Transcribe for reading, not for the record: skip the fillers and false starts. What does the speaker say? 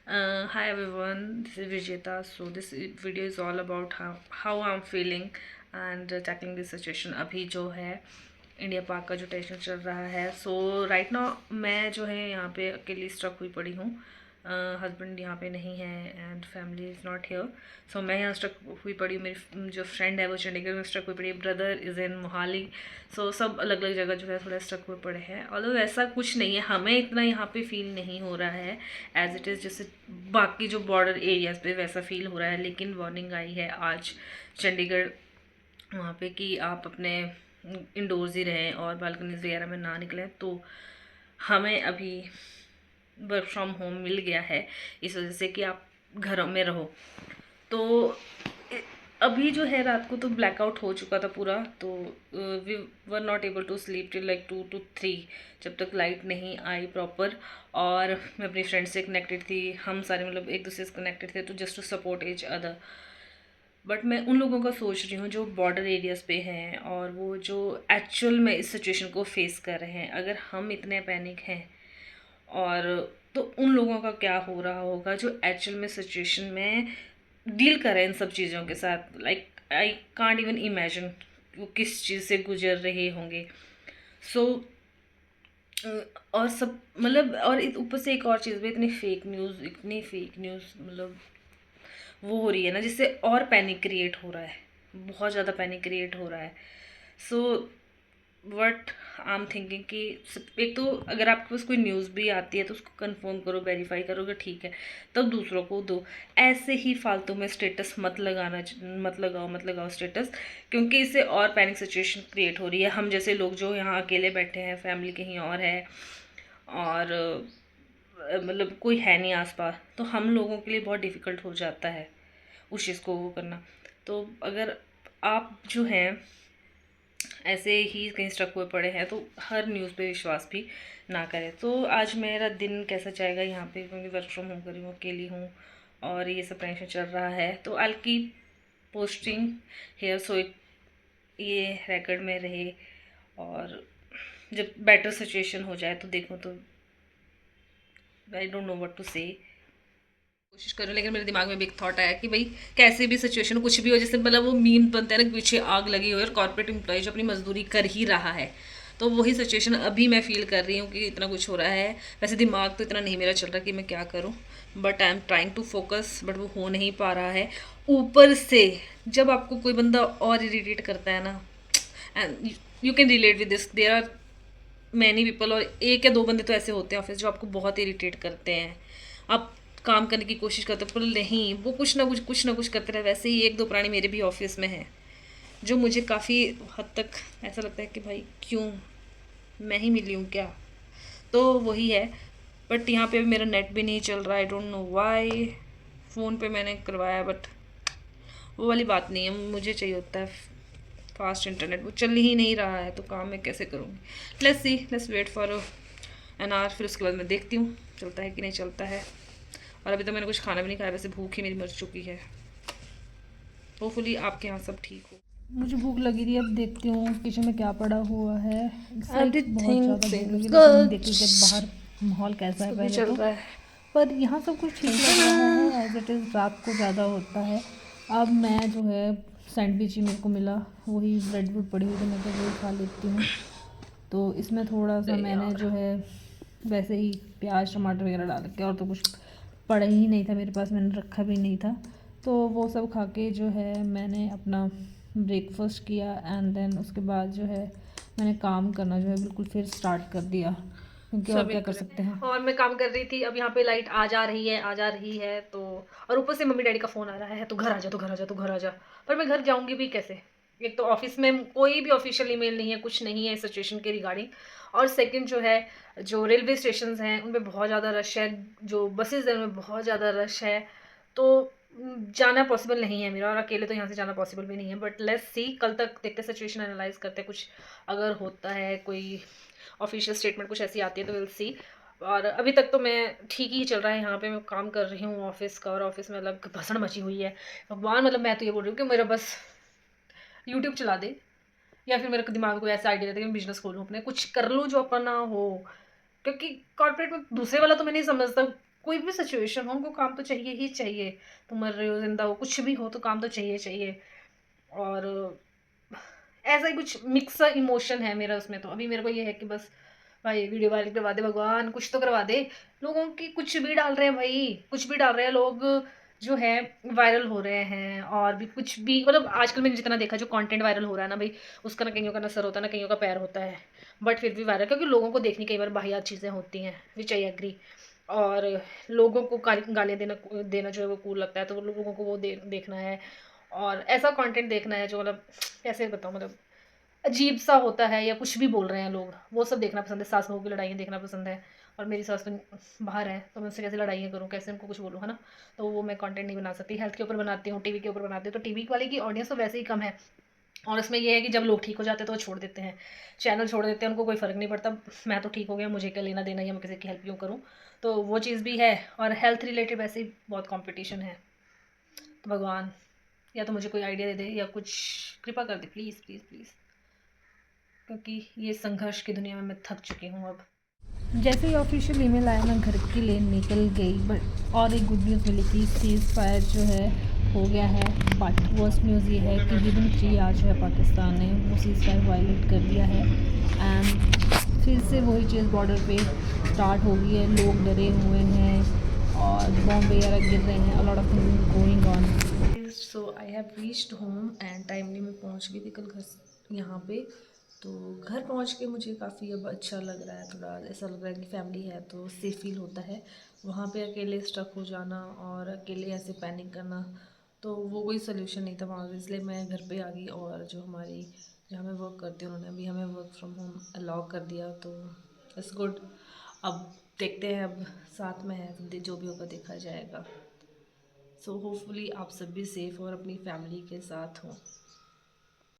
Hi everyone, this is Vijeta. So this video is all about how I'm feeling and tackling this situation. अभी जो है India पाक का जो tension चल रहा है, सो राइट नाउ मैं जो है यहाँ पे अकेली स्ट्रक हुई पड़ी हूँ. हस्बैंड यहाँ पे नहीं है and family is not here. So मैं यहाँ स्ट्रक हुई पड़ी हूँ. मेरी जो फ्रेंड है वो चंडीगढ़ में स्ट्रक हुई पड़ी है. Brother is in Mohali. So सब अलग अलग जगह जो है थोड़ा स्ट्रक हुए पड़े हैं. और ऐसा कुछ नहीं है, हमें इतना यहाँ पे फील नहीं हो रहा है एज इट इज़ जैसे बाकी जो बॉर्डर एरियाज़ पे वैसा फील हो रहा है. लेकिन वार्निंग आई है आज चंडीगढ़ वहाँ पे कि आप अपने इंडोर्स ही रहें और बालकनीज वगैरह में ना निकलें. तो हमें अभी वर्क फ्रॉम होम मिल गया है इस वजह से कि आप घरों में रहो. तो अभी जो है रात को तो ब्लैकआउट हो चुका था पूरा. तो we were not able to sleep till like 2 to 3 जब तक लाइट नहीं आई प्रॉपर. और मैं अपनी फ्रेंड से कनेक्टेड थी, हम सारे मतलब एक दूसरे से कनेक्टेड थे, तो just to support each other. But मैं उन लोगों का सोच रही हूँ जो बॉर्डर एरियाज़ पे हैं और वो जो एक्चुअल में इस सिचुएशन को फेस कर रहे हैं. अगर हम इतने पैनिक हैं और तो उन लोगों का क्या हो रहा होगा जो एक्चुअल में सिचुएशन में डील करें इन सब चीज़ों के साथ. Like I can't even imagine वो किस चीज़ से गुजर रहे होंगे. सो और सब मतलब और ऊपर से एक और चीज़ भी, इतनी फेक न्यूज़ मतलब वो हो रही है ना, जिससे और पैनिक क्रिएट हो रहा है. बहुत ज़्यादा पैनिक क्रिएट हो रहा है. So what I am thinking कि एक तो अगर आपके पास कोई न्यूज़ भी आती है तो उसको कंफर्म करो, वेरीफाई करोगे ठीक है, तब दूसरों को दो. ऐसे ही फालतू में स्टेटस मत लगाओ स्टेटस, क्योंकि इससे और पैनिक सिचुएशन क्रिएट हो रही है. हम जैसे लोग जो यहाँ अकेले बैठे हैं, फैमिली कहीं और है और मतलब कोई है नहीं आसपास, तो हम लोगों के लिए बहुत डिफ़िकल्ट हो जाता है उस चीज़ को वो करना. तो अगर आप जो हैं ऐसे ही कहीं स्ट्रक हुए पड़े हैं तो हर न्यूज़ पे विश्वास भी ना करें. तो आज मेरा दिन कैसा जाएगा यहाँ पे, क्योंकि वर्क फ्रॉम होम कर रही हूँ, अकेली हूँ और ये सब टेंशन चल रहा है. तो I will keep posting here so ये रिकॉर्ड में रहे. और जब बेटर सिचुएशन हो जाए तो देखो, तो I don't know what to say. कोशिश कर रही हूँ, लेकिन मेरे दिमाग में भी एक थॉट आया कि भाई कैसे भी सिचुएशन हो, कुछ भी हो, जैसे मतलब वो मीम बनता है ना, पीछे आग लगी हुई है और कॉर्पोरेट एम्प्लॉय जो अपनी मजदूरी कर ही रहा है. तो वही सिचुएशन अभी मैं फील कर रही हूँ कि इतना कुछ हो रहा है. वैसे दिमाग तो इतना नहीं मेरा चल रहा कि मैं क्या करूँ, but I am trying to focus, but वो हो नहीं पा रहा है. ऊपर से जब आपको कोई बंदा और इरिटेट करता है ना, and you can relate with this, there are many people, और एक या दो बंदे तो ऐसे होते हैं ऑफिस जो आपको बहुत इरिटेट करते हैं. आप काम करने की कोशिश करते हो पर नहीं, वो कुछ ना कुछ करते रहे. वैसे ही एक दो प्राणी मेरे भी ऑफिस में हैं जो मुझे काफ़ी हद तक ऐसा लगता है कि भाई क्यों मैं ही मिली हूँ क्या. तो वही है. बट यहाँ पे अभी मेरा नेट भी नहीं चल रहा. आई डोंट नो वाई. फ़ोन पे मैंने करवाया बट वो वाली बात नहीं है. मुझे चाहिए होता है फास्ट इंटरनेट, वो चल ही नहीं रहा है तो काम मैं कैसे करूँगी. Let's wait for an hour, फिर उसके बाद मैं देखती हूँ चलता है कि नहीं चलता है. और अभी तो मैंने कुछ खाना भी नहीं खाया, वैसे भूख ही मेरी मर चुकी है. होपफुली आपके यहाँ सब ठीक हो. मुझे भूख लगी थी, अब देखती हूँ किचन में क्या पड़ा हुआ है. बहुत एवरीथिंग ज़्यादा भूख लगी, सीम्स लेकिन गुड. देखते जब बाहर माहौल कैसा है सब भी पहले चल तो. रहा है. पर यहाँ सब कुछ ठीक लग रहा है. एज इट इज़ रात को ज़्यादा होता है. अब मैं जो है सैंडविच ही मेरे को मिला, वही ब्रेड वुड पड़ी हुई थी, मैं तो वही खा लेती हूँ. तो इसमें थोड़ा सा अरे मैंने यार, जो है वैसे ही प्याज टमाटर वगैरह डाल के, और तो कुछ पड़ा ही नहीं था मेरे पास, मैंने रखा भी नहीं था. तो वो सब खा के जो है मैंने अपना ब्रेकफास्ट किया एंड देन उसके बाद जो है मैंने काम करना जो है बिल्कुल फिर स्टार्ट कर दिया, क्योंकि और सभी क्या कर करें. सकते हैं. और मैं काम कर रही थी, अब यहाँ पे लाइट आ जा रही है तो. और ऊपर से मम्मी डैडी का फ़ोन आ रहा है, तो घर आ जा, तो घर आ जा, तो घर आ जा. पर मैं घर जाऊँगी भी कैसे? एक तो ऑफिस में कोई भी ऑफिशियल ईमेल नहीं है, कुछ नहीं है इस सिचुएशन के रिगार्डिंग. और सेकंड जो है, जो रेलवे स्टेशंस हैं उनमें बहुत ज़्यादा रश है, जो बसेस हैं उनमें बहुत ज़्यादा रश है. तो जाना पॉसिबल नहीं है मेरा, और अकेले तो यहाँ से जाना पॉसिबल भी नहीं है. बट लेट्स सी, कल तक देखते सिचुएशन एनालाइज करते, कुछ अगर होता है कोई ऑफिशियल स्टेटमेंट कुछ ऐसी आती है तो विल सी. और अभी तक तो मैं ठीक ही चल रहा है. यहाँ पे मैं काम कर रही हूँ ऑफिस का, और ऑफिस में अलग भसड़ मची हुई है. भगवान, मतलब मैं तो ये बोल रही हूँ कि मेरा बस यूट्यूब चला दे, या फिर मेरे दिमाग में कोई ऐसा आइडिया देता है कि मैं बिजनेस खोलूँ, अपने कुछ कर लूँ जो अपना हो. क्योंकि कॉर्पोरेट में दूसरे वाला तो मैं नहीं समझता कोई भी सिचुएशन हो उनको काम तो चाहिए ही चाहिए। तुम मर रहे हो, ज़िंदा हो, कुछ भी हो तो काम तो चाहिए चाहिए। और ऐसा ही कुछ मिक्स सा इमोशन है मेरा उसमें। तो अभी मेरे को ये है कि बस भाई वीडियो वायरल करवा दे भगवान, कुछ तो करवा दे। लोगों की कुछ भी डाल रहे हैं भाई, कुछ भी डाल रहे हैं लोग, जो है वायरल हो रहे हैं। और भी कुछ भी मतलब आजकल मैंने जितना देखा जो कंटेंट वायरल हो रहा है ना भाई, उसका ना कईयों का ना सर होता है ना कईयों का पैर होता है, बट फिर भी वायरल, क्योंकि लोगों को देखनी कई बार वाहियात चीज़ें होती हैं, विच आई एग्री। और लोगों को गालियाँ देना देना जो है वो कूल लगता है, तो वो लोगों को वो देखना है। और ऐसा कंटेंट देखना है जो मतलब कैसे बताऊँ, मतलब अजीब सा होता है या कुछ भी बोल रहे हैं लोग, वो सब देखना पसंद है। सास बहू की लड़ाइयाँ देखना पसंद है। और मेरी सास तो बाहर है, तो मैं उससे कैसे लड़ाइयाँ करूँ, कैसे उनको कुछ बोलूँ, है ना। तो वो मैं कंटेंट नहीं बना सकती। हेल्थ के ऊपर बनाती हूँ, टीवी के ऊपर बनाती हूँ, तो टीवी वाले की ऑडियंस तो वैसे ही कम है। और इसमें ये है कि जब लोग ठीक हो जाते हैं तो वो छोड़ देते हैं, चैनल छोड़ देते हैं, उनको कोई फ़र्क नहीं पड़ता। मैं तो ठीक हो गया, मुझे क्या लेना देना, या मैं किसी की हेल्प क्यों करूँ। तो वो चीज़ भी है। और हेल्थ रिलेटेड वैसे ही बहुत कॉम्पिटिशन है। तो भगवान, या तो मुझे कोई आइडिया दे दे या कुछ कृपा कर दे, प्लीज़ प्लीज़ प्लीज़, क्योंकि ये संघर्ष की दुनिया में मैं थक चुकी हूँ अब। जैसे ही ऑफिशियल ईमेल आया मैं घर के लिए निकल गई, बट और एक गुड न्यूज़ मिली कि सीज़ फायर जो है हो गया है। बट वर्स्ट न्यूज़ ये है कि विदिन 3 आवर जो है पाकिस्तान ने वो सीज़ फायर वायलेट कर दिया है। एंड फिर से वही चीज़ बॉर्डर पे स्टार्ट हो गई है, लोग डरे हुए हैं और बॉम्ब वगैरह गिर रहे हैं, a lot of things going on. So I have reached home and timely मैं पहुंच गई थी कल घर यहाँ पे। तो घर पहुंच के मुझे काफ़ी अब अच्छा लग रहा है, थोड़ा ऐसा लग रहा है कि फैमिली है तो सेफ फील होता है। वहाँ पे अकेले स्टक हो जाना और अकेले ऐसे पैनिक करना, तो वो कोई सोल्यूशन नहीं था वहाँ पे, इसलिए मैं घर पे आ गई। और जो हमारी जहाँ मैं वर्क करती हूँ उन्होंने भी हमें वर्क फ्रॉम होम अलाउ कर दिया, तो इट्स गुड। अब देखते हैं, अब साथ में है, जो भी होगा देखा जाएगा। सो होपफुली आप सब भी सेफ़ और अपनी फैमिली के साथ हों।